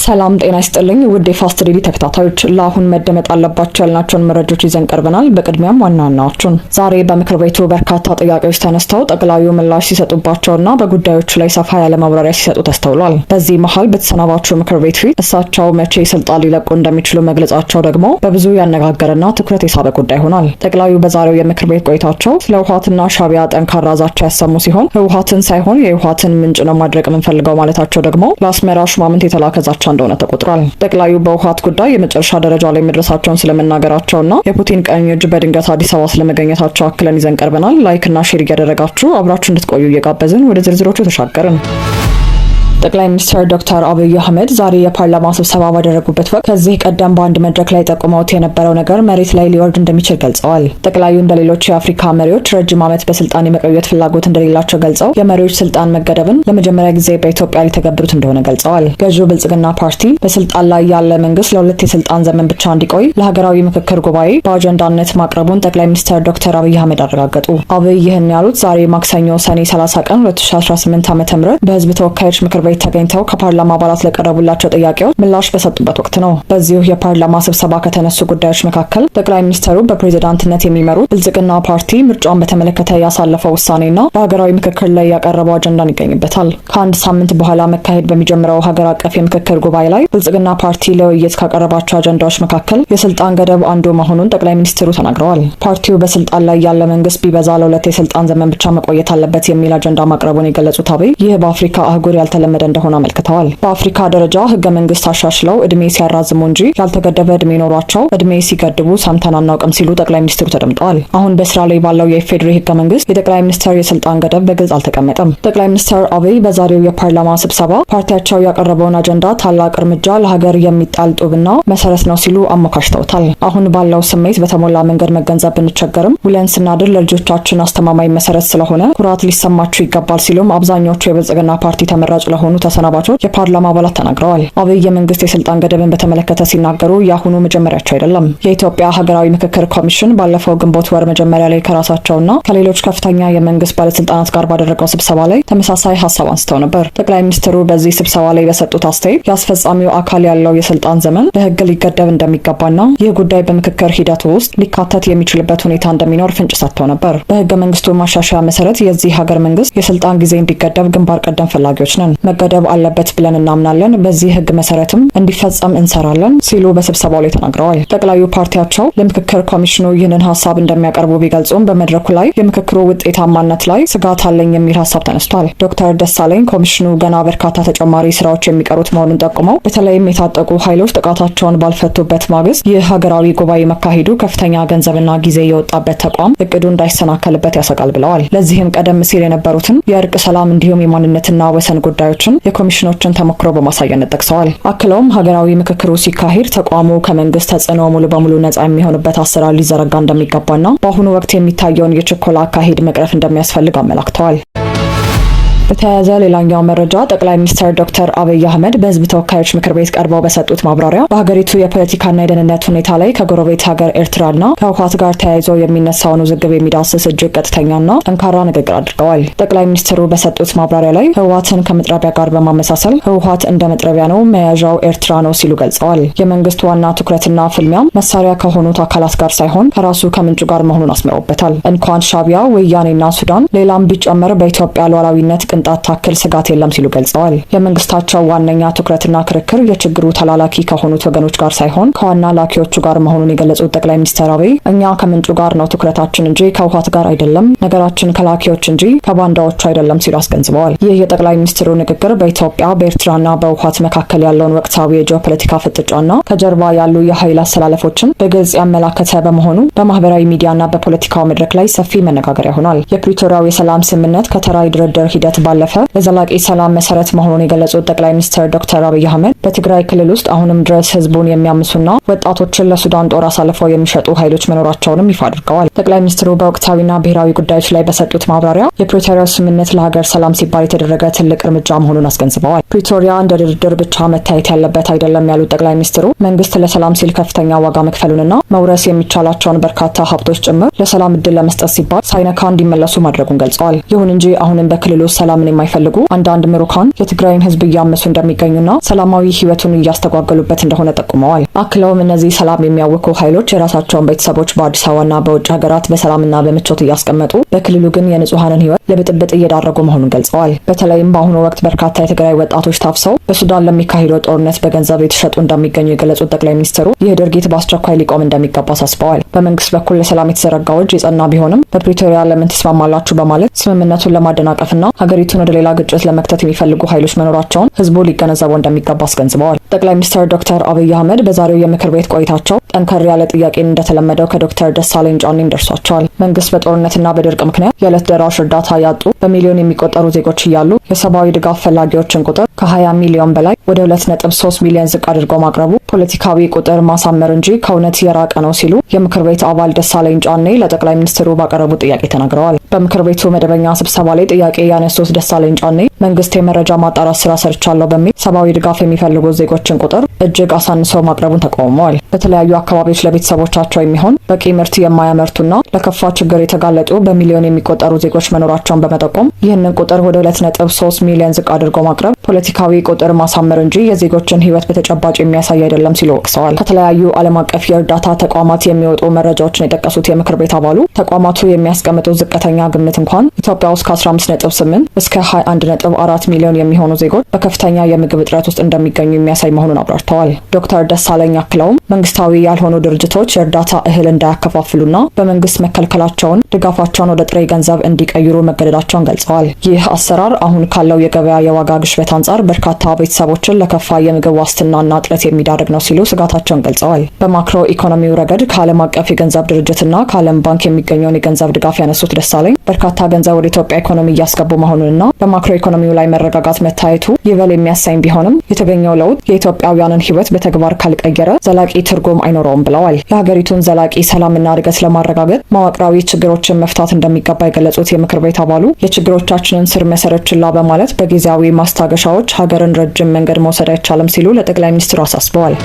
ሰላም ጤና ይስጥልኝ ውድ የፋስት ዴሊ ተከታታዮች፣ ለአሁን መደመጥ አለባቸው ያልናቸውን መረጃዎች ይዘን ቀርበናል። በቅድሚያም ዋና ዋናዎቹን። ዛሬ በምክር ቤቱ በርካታ ጥያቄዎች ተነስተው ጠቅላዩ ምላሽ ሲሰጡባቸውና በጉዳዮቹ ላይ ሰፋ ያለ ማብራሪያ ሲሰጡ ተስተውሏል። በዚህ መሃል በተሰናባቹ ምክር ቤት ፊት እሳቸው መቼ ስልጣን ሊለቁ እንደሚችሉ መግለጻቸው ደግሞ በብዙ ያነጋገረና ትኩረት የሳበ ጉዳይ ሆኗል። ጠቅላዩ በዛሬው የምክር ቤት ቆይታቸው ስለ ህወሓትና ሻዕቢያ ጠንካራ ዛቻ ያሰሙ ሲሆን ህወሓትን ሳይሆን የህወሓትን ምንጭ ነው ማድረቅ የምንፈልገው ማለታቸው ደግሞ ለአስመራ ሹማምንት የተላከ ዛቻ እንደሆነ ተቆጥሯል። ጠቅላዩ በህወሓት ጉዳይ የመጨረሻ ደረጃ ላይ መድረሳቸውን ስለመናገራቸውና የፑቲን ቀኝ እጅ በድንገት አዲስ አበባ ስለመገኘታቸው አክለን ይዘን ቀርበናል። ላይክ እና ሼር እያደረጋችሁ አብራችሁ እንድትቆዩ እየጋበዝን ወደ ዝርዝሮቹ ተሻገርን። ጠቅላይ ሚኒስትር ዶክተር አብይ አህመድ ዛሬ የፓርላማ ስብሰባ ባደረጉበት ወቅት ከዚህ ቀደም በአንድ መድረክ ላይ ጠቁመውት የነበረው ነገር መሬት ላይ ሊወርድ እንደሚችል ገልጸዋል። ጠቅላዩ እንደሌሎች የአፍሪካ መሪዎች ረጅም ዓመት በስልጣን የመቆየት ፍላጎት እንደሌላቸው ገልጸው የመሪዎች ስልጣን መገደብን ለመጀመሪያ ጊዜ በኢትዮጵያ ሊተገብሩት እንደሆነ ገልጸዋል። ገዢው ብልጽግና ፓርቲ በስልጣን ላይ ያለ መንግስት ለሁለት የስልጣን ዘመን ብቻ እንዲቆይ ለሀገራዊ ምክክር ጉባኤ በአጀንዳነት ማቅረቡን ጠቅላይ ሚኒስትር ዶክተር አብይ አህመድ አረጋገጡ። አብይ ይህን ያሉት ዛሬ ማክሰኞ ሰኔ 30 ቀን 2018 ዓ.ም በህዝብ ተወካዮች ምክር ቤት ተገኝተው ከፓርላማ አባላት ለቀረቡላቸው ጥያቄዎች ምላሽ በሰጡበት ወቅት ነው። በዚሁ የፓርላማ ስብሰባ ከተነሱ ጉዳዮች መካከል ጠቅላይ ሚኒስትሩ በፕሬዝዳንትነት የሚመሩት ብልጽግና ፓርቲ ምርጫን በተመለከተ ያሳለፈው ውሳኔና በሀገራዊ ምክክር ላይ ያቀረበው አጀንዳን ይገኝበታል። ከአንድ ሳምንት በኋላ መካሄድ በሚጀምረው ሀገር አቀፍ የምክክር ጉባኤ ላይ ብልጽግና ፓርቲ ለውይይት ካቀረባቸው አጀንዳዎች መካከል የስልጣን ገደብ አንዱ መሆኑን ጠቅላይ ሚኒስትሩ ተናግረዋል። ፓርቲው በስልጣን ላይ ያለ መንግስት ቢበዛ ለሁለት የስልጣን ዘመን ብቻ መቆየት አለበት የሚል አጀንዳ ማቅረቡን የገለጹት አብይ ይህ በአፍሪካ አህጉር ያልተለመደ እንደሆነ አመልክተዋል። በአፍሪካ ደረጃ ህገ መንግስት አሻሽለው እድሜ ሲያራዝሙ እንጂ ያልተገደበ እድሜ ኖሯቸው እድሜ ሲገድቡ ሰምተን አናውቅም ሲሉ ጠቅላይ ሚኒስትሩ ተደምጠዋል። አሁን በስራ ላይ ባለው የኢፌዴሪ ህገ መንግስት የጠቅላይ ሚኒስትር የስልጣን ገደብ በግልጽ አልተቀመጠም። ጠቅላይ ሚኒስትር አብይ በዛሬው የፓርላማ ስብሰባ ፓርቲያቸው ያቀረበውን አጀንዳ ታላቅ እርምጃ ለሀገር የሚጣል ጡብና መሰረት ነው ሲሉ አሞካሽተውታል። አሁን ባለው ስሜት በተሞላ መንገድ መገንዘብ ብንቸገርም ውለን ስናድር ለልጆቻችን አስተማማኝ መሰረት ስለሆነ ኩራት ሊሰማችሁ ይገባል ሲሉም አብዛኞቹ የብልጽግና ፓርቲ ተመራጭ ለሆኑ ተሰናባቾች የፓርላማ አባላት ተናግረዋል። አብይ የመንግስት የስልጣን ገደብን በተመለከተ ሲናገሩ የአሁኑ መጀመሪያቸው አይደለም። የኢትዮጵያ ሀገራዊ ምክክር ኮሚሽን ባለፈው ግንቦት ወር መጀመሪያ ላይ ከራሳቸውና ከሌሎች ከፍተኛ የመንግስት ባለስልጣናት ጋር ባደረገው ስብሰባ ላይ ተመሳሳይ ሀሳብ አንስተው ነበር። ጠቅላይ ሚኒስትሩ በዚህ ስብሰባ ላይ በሰጡት አስተያየት የአስፈጻሚው አካል ያለው የስልጣን ዘመን በህግ ሊገደብ እንደሚገባና ይህ ጉዳይ በምክክር ሂደቱ ውስጥ ሊካተት የሚችልበት ሁኔታ እንደሚኖር ፍንጭ ሰጥተው ነበር። በህገ መንግስቱ ማሻሻያ መሰረት የዚህ ሀገር መንግስት የስልጣን ጊዜ እንዲገደብ ግንባር ቀደም ፈላጊዎች ነን። መገደብ አለበት ብለን እናምናለን። በዚህ ህግ መሰረትም እንዲፈጸም እንሰራለን ሲሉ በስብሰባው ላይ ተናግረዋል። ጠቅላዩ ፓርቲያቸው ለምክክር ኮሚሽኑ ይህንን ሀሳብ እንደሚያቀርቡ ቢገልጹም በመድረኩ ላይ የምክክሩ ውጤታማነት ላይ ስጋት አለኝ የሚል ሀሳብ ተነስቷል። ዶክተር ደሳለኝ ኮሚሽኑ ገና በርካታ ተጨማሪ ስራዎች የሚቀሩት መሆኑን ጠቁመው በተለይም የታጠቁ ኃይሎች ጥቃታቸውን ባልፈቱበት ማግስት ይህ ሀገራዊ ጉባኤ መካሄዱ ከፍተኛ ገንዘብና ጊዜ የወጣበት ተቋም እቅዱ እንዳይሰናከልበት ያሰጋል ብለዋል። ለዚህም ቀደም ሲል የነበሩትን የእርቅ ሰላም እንዲሁም የማንነትና ወሰን ጉዳዮችን የኮሚሽኖችን ተሞክሮ በማሳየነት ጠቅሰዋል። አክለውም ሀገራዊ ምክክሩ ሲካሄድ ተቋሙ ከመንግስት ተጽዕኖ ሙሉ በሙሉ ነጻ የሚሆንበት አሰራር ሊዘረጋ እንደሚገባና በአሁኑ ወቅት የሚታየውን የችኮላ አካሄድ መቅረፍ እንደሚያስፈልግ አመላክተዋል። በተያያዘ ሌላኛው መረጃ ጠቅላይ ሚኒስትር ዶክተር አብይ አህመድ በህዝብ ተወካዮች ምክር ቤት ቀርበው በሰጡት ማብራሪያ በሀገሪቱ የፖለቲካና የደህንነት ሁኔታ ላይ ከጎረቤት ሀገር ኤርትራና ከህወሓት ጋር ተያይዞ የሚነሳውን ውዝግብ የሚዳስስ እጅግ ቀጥተኛና ጠንካራ ንግግር አድርገዋል። ጠቅላይ ሚኒስትሩ በሰጡት ማብራሪያ ላይ ህወሓትን ከመጥረቢያ ጋር በማመሳሰል ህወሓት እንደ መጥረቢያ ነው፣ መያዣው ኤርትራ ነው ሲሉ ገልጸዋል። የመንግስት ዋና ትኩረትና ፍልሚያም መሳሪያ ከሆኑት አካላት ጋር ሳይሆን ከራሱ ከምንጩ ጋር መሆኑን አስምረውበታል። እንኳን ሻዕቢያ፣ ወያኔና ሱዳን ሌላም ቢጨመር በኢትዮጵያ ሉዓላዊነት ቅንጣት ታክል ስጋት የለም ሲሉ ገልጸዋል። የመንግስታቸው ዋነኛ ትኩረትና ክርክር የችግሩ ተላላኪ ከሆኑት ወገኖች ጋር ሳይሆን ከዋና ላኪዎቹ ጋር መሆኑን የገለጹት ጠቅላይ ሚኒስትር አብይ እኛ ከምንጩ ጋር ነው ትኩረታችን እንጂ ከህወሓት ጋር አይደለም፣ ነገራችን ከላኪዎች እንጂ ከባንዳዎቹ አይደለም ሲሉ አስገንዝበዋል። ይህ የጠቅላይ ሚኒስትሩ ንግግር በኢትዮጵያ በኤርትራና በህወሓት መካከል ያለውን ወቅታዊ የጂኦፖለቲካ ፍጥጫና ከጀርባ ያሉ የኃይል አሰላለፎችን በግልጽ ያመላከተ በመሆኑ በማህበራዊ ሚዲያና በፖለቲካው መድረክ ላይ ሰፊ መነጋገሪያ ሆኗል። የፕሪቶሪያው የሰላም ስምምነት ከተራይ ድርድር ሂደት ባለፈ ለዘላቂ ሰላም መሰረት መሆኑን የገለጹት ጠቅላይ ሚኒስትር ዶክተር አብይ አህመድ በትግራይ ክልል ውስጥ አሁንም ድረስ ህዝቡን የሚያምሱና ወጣቶችን ለሱዳን ጦር አሳልፈው የሚሸጡ ኃይሎች መኖራቸውንም ይፋ አድርገዋል። ጠቅላይ ሚኒስትሩ በወቅታዊና ብሔራዊ ጉዳዮች ላይ በሰጡት ማብራሪያ የፕሪቶሪያው ስምምነት ለሀገር ሰላም ሲባል የተደረገ ትልቅ እርምጃ መሆኑን አስገንዝበዋል። ፕሪቶሪያ እንደ ድርድር ብቻ መታየት ያለበት አይደለም ያሉት ጠቅላይ ሚኒስትሩ መንግስት ለሰላም ሲል ከፍተኛ ዋጋ መክፈሉንና መውረስ የሚቻላቸውን በርካታ ሀብቶች ጭምር ለሰላም እድል ለመስጠት ሲባል ሳይነካ እንዲመለሱ ማድረጉን ገልጸዋል። ይሁን እንጂ አሁንም በክልሉ ሰላም ሰላምን የማይፈልጉ አንዳንድ ምሩካን የትግራይን ህዝብ እያመሱ እንደሚገኙና ሰላማዊ ህይወቱን እያስተጓገሉበት እንደሆነ ጠቁመዋል። አክለውም እነዚህ ሰላም የሚያውኩ ኃይሎች የራሳቸውን ቤተሰቦች በአዲስ አበባና በውጭ ሀገራት በሰላምና በምቾት እያስቀመጡ በክልሉ ግን የንጹሐንን ህይወት ለብጥብጥ እየዳረጉ መሆኑን ገልጸዋል። በተለይም በአሁኑ ወቅት በርካታ የትግራይ ወጣቶች ታፍሰው በሱዳን ለሚካሄደው ጦርነት በገንዘብ የተሸጡ እንደሚገኙ የገለጹት ጠቅላይ ሚኒስትሩ ይህ ድርጊት በአስቸኳይ ሊቆም እንደሚገባ አሳስበዋል። በመንግስት በኩል ለሰላም የተዘረጋው እጅ የጸና ቢሆንም በፕሪቶሪያ ለምን ትስማማላችሁ በማለት ስምምነቱን ለማደናቀፍና ሀገሪቱን ወደ ሌላ ግጭት ለመክተት የሚፈልጉ ኃይሎች መኖራቸውን ህዝቡ ሊገነዘበው እንደሚገባ አስገንዝበዋል። ጠቅላይ ሚኒስትር ዶክተር አብይ አህመድ በዛሬው የምክር ቤት ቆይታቸው ጠንከር ያለ ጥያቄን እንደተለመደው ከዶክተር ደሳለኝ ጫኔ ደርሷቸዋል። መንግስት በጦርነትና በድርቅ ምክንያት የዕለት ደራሽ እርዳታ ያጡ በሚሊዮን የሚቆጠሩ ዜጎች እያሉ የሰብአዊ ድጋፍ ፈላጊዎችን ቁጥር ከ20 ሚሊዮን በላይ ወደ 2.3 ሚሊዮን ዝቅ አድርጎ ማቅረቡ ፖለቲካዊ ቁጥር ማሳመር እንጂ ከእውነት የራቀ ነው ሲሉ የምክር ቤት አባል ደሳለኝ ጫኔ ለጠቅላይ ሚኒስትሩ ባቀረቡት ጥያቄ ተናግረዋል። በምክር ቤቱ መደበኛ ስብሰባ ላይ ጥያቄ ያነሱት ደሳለኝ ጫኔ መንግስት የመረጃ ማጣራት ስራ ሰርቻለሁ በሚል ሰብአዊ ድጋፍ የሚፈልጉ ዜጎችን ቁጥር እጅግ አሳንሰው ማቅረቡን ተቃውመዋል። በተለያዩ አካባቢዎች ለቤተሰቦቻቸው የሚሆን በቂ ምርት የማያመርቱና ለከፋ ችግር የተጋለጡ በሚሊዮን የሚቆጠሩ ዜጎች መኖራቸውን በመጠቆም ይህንን ቁጥር ወደ 2.3 ሚሊዮን ዝቅ አድርጎ ማቅረብ ፖለቲካዊ ቁጥር ማሳመር እንጂ የዜጎችን ህይወት በተጨባጭ የሚያሳይ አይደለም ሲሉ ወቅሰዋል። ከተለያዩ ዓለም አቀፍ የእርዳታ ተቋማት የሚወጡ መረጃዎችን የጠቀሱት የምክር ቤት አባሉ ተቋማቱ የሚያስቀምጡት ዝቅተኛ ግምት እንኳን ኢትዮጵያ ውስጥ ከ15.8 እስከ 21.4 ሚሊዮን የሚሆኑ ዜጎች በከፍተኛ የምግብ እጥረት ውስጥ እንደሚገኙ የሚያሳይ መሆኑን አብራርተዋል። ዶክተር ደሳለኝ አክለውም መንግስታዊ ያልሆኑ ድርጅቶች የእርዳታ እህል እንዳያከፋፍሉና በመንግስት መከልከላቸውን ድጋፋቸውን ወደ ጥሬ ገንዘብ እንዲቀይሩ መገደዳቸውን ገልጸዋል። ይህ አሰራር አሁን ካለው የገበያ የዋጋ ግሽበት አንጻር በርካታ ቤተሰቦችን ለከፋ የምግብ ዋስትናና እጥረት የሚዳርግ ነው ሲሉ ስጋታቸውን ገልጸዋል። በማክሮ ኢኮኖሚው ረገድ ከዓለም አቀፍ የገንዘብ ድርጅትና ከዓለም ባንክ የሚገኘውን የገንዘብ ድጋፍ ያነሱት ደሳለኝ በርካታ ገንዘብ ወደ ኢትዮጵያ ኢኮኖሚ እያስገቡ መሆኑንና በማክሮ ኢኮኖሚው ላይ መረጋጋት መታየቱ ይበል የሚያሳኝ ቢሆንም የተገኘው ለውጥ የኢትዮጵያውያንን ህይወት በተግባር ካልቀየረ ዘላቂ ትርጉም አይኖረውም ብለዋል። የሀገሪቱን ዘላቂ ሰላምና እድገት ለማረጋገጥ መዋቅራዊ ችግሮችን መፍታት እንደሚገባ የገለጹት የምክር ቤት አባሉ የችግሮቻችንን ስር መሰረት ችላ በማለት በጊዜያዊ ማስታገሻዎች ሀገርን ረጅም መንገድ መውሰድ አይቻልም ሲሉ ለጠቅላይ ሚኒስትሩ አሳስበዋል።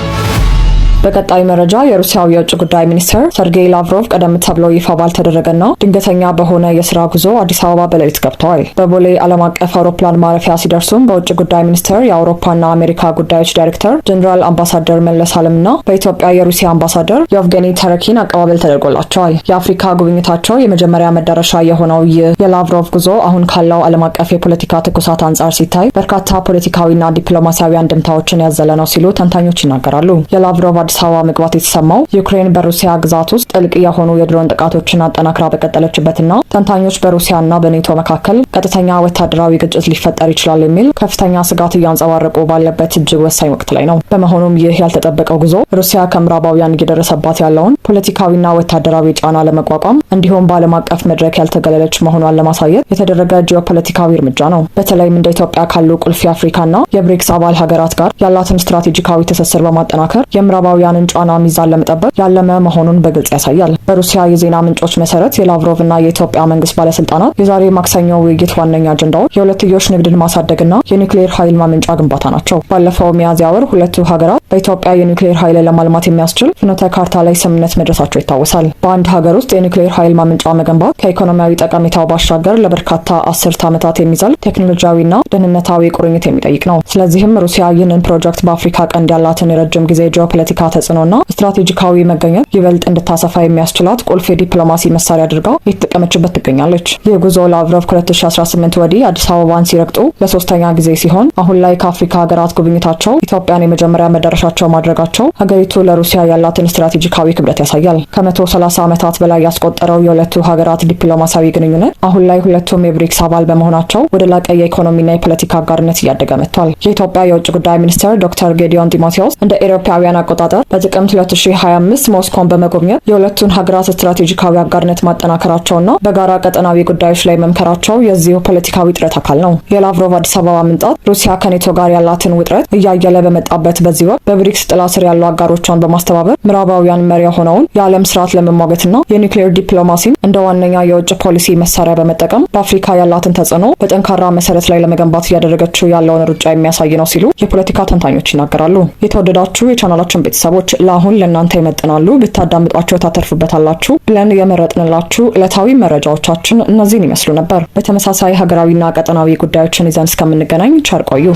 በቀጣይ መረጃ የሩሲያው የውጭ ጉዳይ ሚኒስትር ሰርጌይ ላቭሮቭ ቀደም ተብሎ ይፋ ባልተደረገና ድንገተኛ በሆነ የስራ ጉዞ አዲስ አበባ በሌሊት ገብተዋል። በቦሌ ዓለም አቀፍ አውሮፕላን ማረፊያ ሲደርሱም በውጭ ጉዳይ ሚኒስቴር የአውሮፓና አሜሪካ ጉዳዮች ዳይሬክተር ጀኔራል አምባሳደር መለስ አለምና በኢትዮጵያ የሩሲያ አምባሳደር የቭጌኒ ተረኪን አቀባበል ተደርጎላቸዋል። የአፍሪካ ጉብኝታቸው የመጀመሪያ መዳረሻ የሆነው ይህ የላቭሮቭ ጉዞ አሁን ካለው ዓለም አቀፍ የፖለቲካ ትኩሳት አንጻር ሲታይ በርካታ ፖለቲካዊና ዲፕሎማሲያዊ አንድምታዎችን ያዘለ ነው ሲሉ ተንታኞች ይናገራሉ። የላቭሮቭ አዲስ አበባ መግባት የተሰማው ዩክሬን በሩሲያ ግዛት ውስጥ ጥልቅ የሆኑ የድሮን ጥቃቶችን አጠናክራ በቀጠለችበትና ተንታኞች በሩሲያና በኔቶ መካከል ቀጥተኛ ወታደራዊ ግጭት ሊፈጠር ይችላል የሚል ከፍተኛ ስጋት እያንጸባረቁ ባለበት እጅግ ወሳኝ ወቅት ላይ ነው። በመሆኑም ይህ ያልተጠበቀው ጉዞ ሩሲያ ከምዕራባውያን እየደረሰባት ያለውን ፖለቲካዊና ወታደራዊ ጫና ለመቋቋም እንዲሁም በዓለም አቀፍ መድረክ ያልተገለለች መሆኗን ለማሳየት የተደረገ ጂኦፖለቲካዊ እርምጃ ነው። በተለይም እንደ ኢትዮጵያ ካሉ ቁልፍ የአፍሪካና የብሪክስ አባል ሀገራት ጋር ያላትን ስትራቴጂካዊ ትስስር በማጠናከር የምዕራባውያንን ጫና ሚዛን ለመጠበቅ ያለመ መሆኑን በግልጽ ያሳያል። በሩሲያ የዜና ምንጮች መሰረት የላቭሮቭና የኢትዮጵያ መንግስት ባለስልጣናት የዛሬ ማክሰኞ ውይይት ዋነኛ አጀንዳዎች የሁለትዮሽ ንግድን ማሳደግና የኒውክሌር ኃይል ማመንጫ ግንባታ ናቸው። ባለፈው ሚያዝያ ወር ሁለቱ ሀገራት በኢትዮጵያ የኒውክሌር ኃይል ለማልማት የሚያስችል ፍኖተ ካርታ ላይ ስምምነት መድረሳቸው ይታወሳል። በአንድ ሀገር ውስጥ የኒውክሌር ኃይል ማመንጫ መገንባት ከኢኮኖሚያዊ ጠቀሜታው ባሻገር ለበርካታ አስርት ዓመታት የሚዘልቅ ቴክኖሎጂያዊና ደህንነታዊ ቁርኝት የሚጠይቅ ነው። ስለዚህም ሩሲያ ይህንን ፕሮጀክት በአፍሪካ ቀንድ ያላትን የረጅም ጊዜ ጂኦፖለቲካ ተጽዕኖና ስትራቴጂካዊ መገኘት ይበልጥ እንድታሰፋ የሚያስችላት ቁልፍ የዲፕሎማሲ መሳሪያ አድርጋ የተጠቀመችበት ትገኛለች። ይህ ጉዞ ላቭሮቭ ከ2018 ወዲህ አዲስ አበባን ሲረግጡ ለሶስተኛ ጊዜ ሲሆን አሁን ላይ ከአፍሪካ ሀገራት ጉብኝታቸው ኢትዮጵያን የመጀመሪያ መዳረሻቸው ማድረጋቸው ሀገሪቱ ለሩሲያ ያላትን ስትራቴጂካዊ ክብደት ያሳያል። ከ130 ዓመታት በላይ ያስቆጠረው የሁለቱ ሀገራት ዲፕሎማሲያዊ ግንኙነት አሁን ላይ ሁለቱም የብሪክስ አባል በመሆናቸው ወደ ላቀ የኢኮኖሚና የፖለቲካ አጋርነት እያደገ መጥቷል። የኢትዮጵያ የውጭ ጉዳይ ሚኒስትር ዶክተር ጌዲዮን ጢሞቴዎስ እንደ ኤሮፓውያን አቆጣጠር በጥቅምት 2025 ሞስኮን በመጎብኘት የሁለቱን ሀገራት ስትራቴጂካዊ አጋርነት ማጠናከራቸውና በጋራ ቀጠናዊ ጉዳዮች ላይ መምከራቸው የዚሁ ፖለቲካዊ ጥረት አካል ነው። የላቭሮቭ አዲስ አበባ መምጣት ሩሲያ ከኔቶ ጋር ያላትን ውጥረት እያየለ በመጣበት በዚህ ወቅት በብሪክስ ጥላ ስር ያሉ አጋሮቿን በማስተባበር ምዕራባውያን መሪ የሆነውን የዓለም ስርዓት ለመሟገትና የኒውክሌር ዲፕሎማሲን እንደ ዋነኛ የውጭ ፖሊሲ መሳሪያ በመጠቀም በአፍሪካ ያላትን ተጽዕኖ በጠንካራ መሰረት ላይ ለመገንባት እያደረገችው ያለውን ሩጫ የሚያሳይ ነው ሲሉ የፖለቲካ ተንታኞች ይናገራሉ። የተወደዳችሁ የቻናላችን ቤተሰቦች ሀሳቦች ለአሁን ለእናንተ ይመጥናሉ፣ ብታዳምጧቸው ታተርፉበታላችሁ ብለን የመረጥንላችሁ ዕለታዊ መረጃዎቻችን እነዚህን ይመስሉ ነበር። በተመሳሳይ ሀገራዊና ቀጠናዊ ጉዳዮችን ይዘን እስከምንገናኝ ቸር ቆዩ።